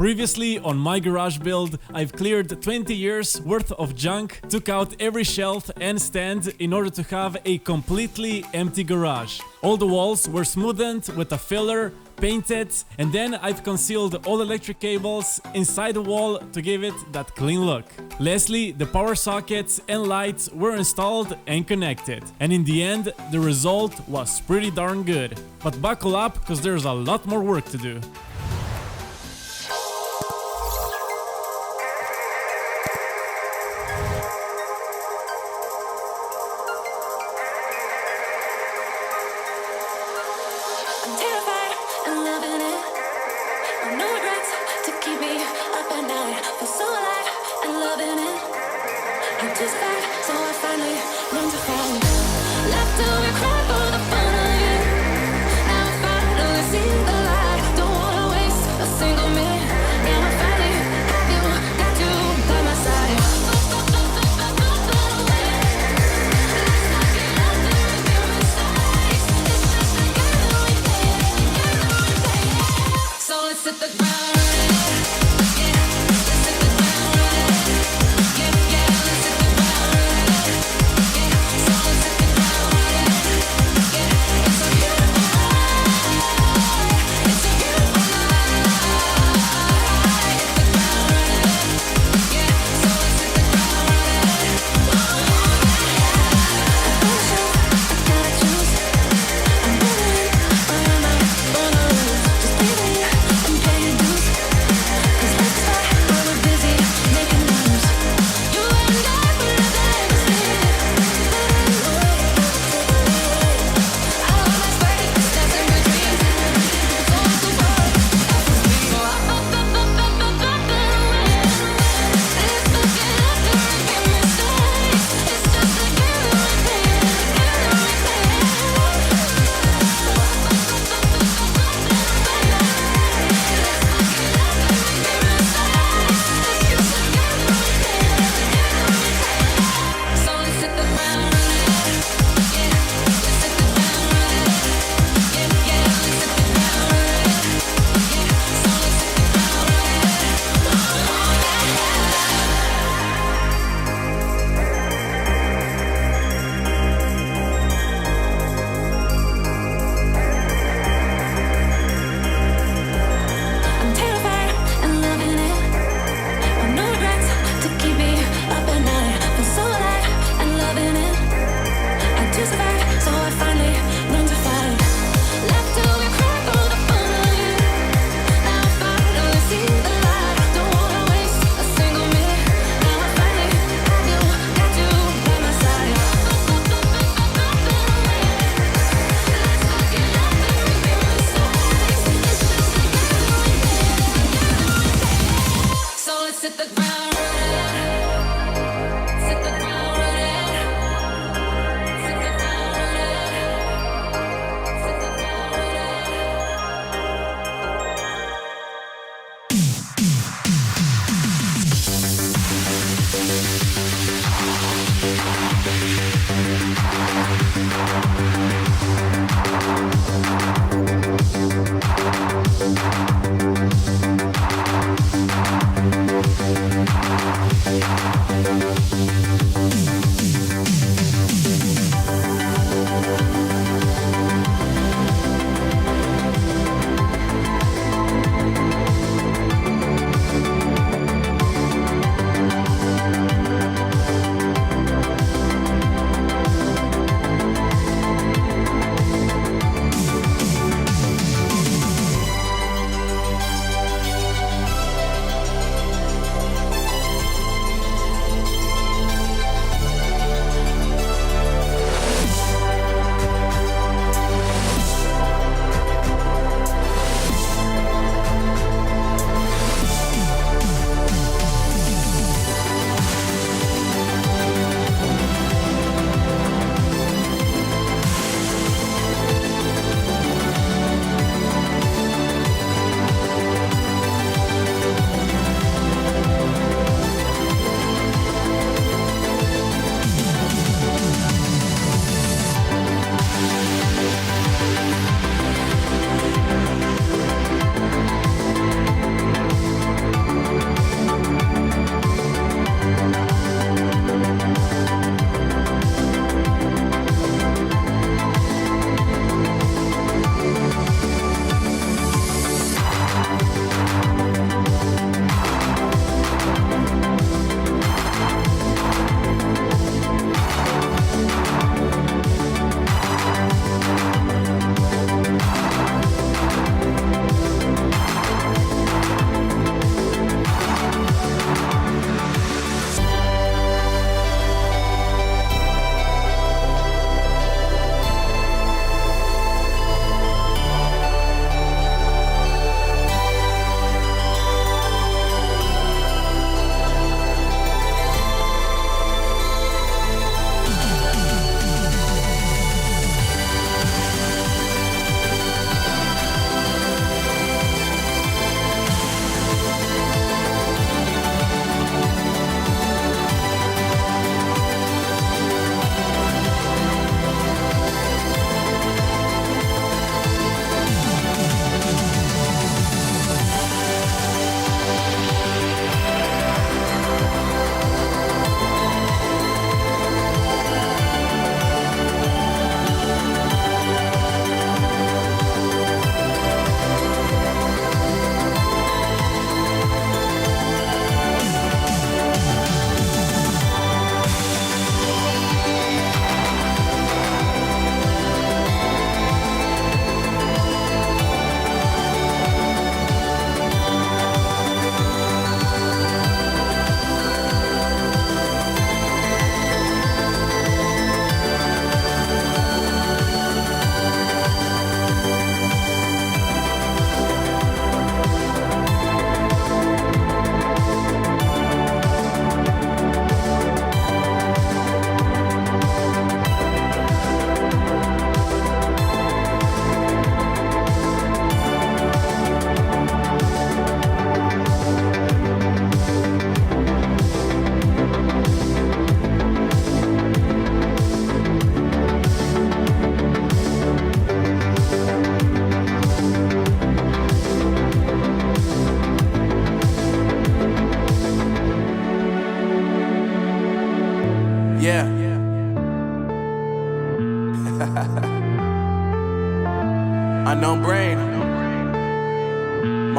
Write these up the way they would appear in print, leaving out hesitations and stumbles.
Previously on my garage build, I've cleared 20 years worth of junk, took out every shelf and stand in order to have a completely empty garage. All the walls were smoothened with a filler, painted, and then I've concealed all electric cables inside the wall to give it that clean look. Lastly, the power sockets and lights were installed and connected. And in the end, the result was pretty darn good. But buckle up, because there's a lot more work to do.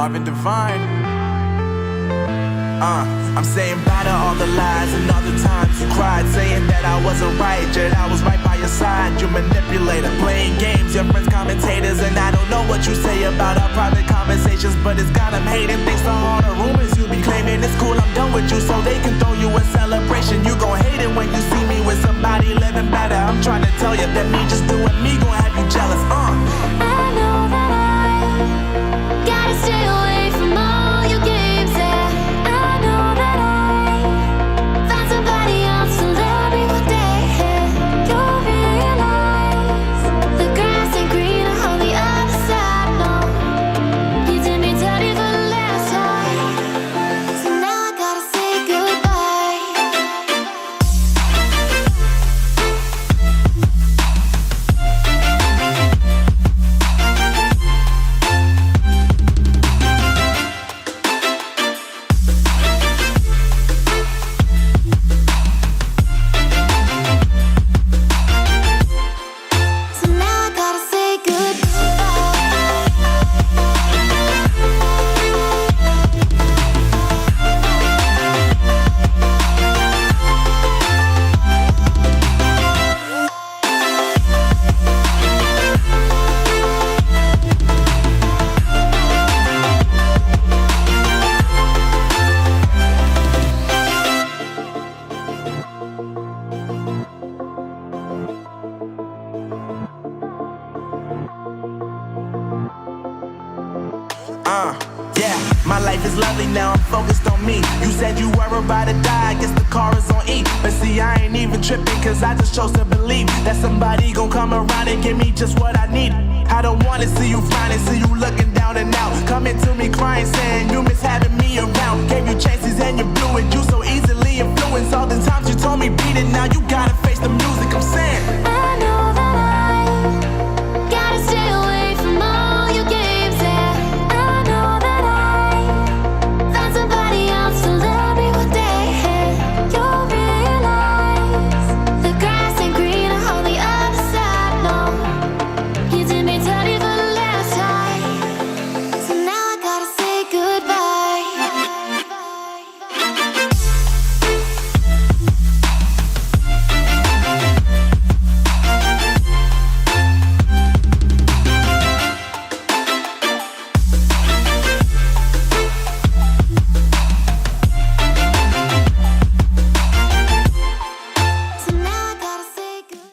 Marvin Devine. I'm saying bye to all the lies and all the times you cried, saying that I wasn't right, yet I was right by your side. You manipulator, playing games, your friends commentators, and I don't know what you say about our private conversations, but it's got them hating. Thanks to all the rumors you be claiming. It's cool, I'm done with you, so they can throw you a celebration. You gon' hate it when you see me with somebody living better. I'm trying to tell you that me just doing me gon' have you jealous. I know that I gotta stay away from all your games, yeah. I know that I found somebody else to love me one day, yeah. You'll realize the grass ain't greener on the other side, no. You did me dirty for the last time, so now I gotta say goodbye. So now I gotta say Yeah, my life is lovely now, I'm focused on me. You said you were about to die, I guess the car is on E. But see, I ain't even tripping, cause I just chose to believe that somebody gon' come around and give me just what I need. I don't wanna see you frowning, see you looking down and out, coming to me crying, saying you miss having me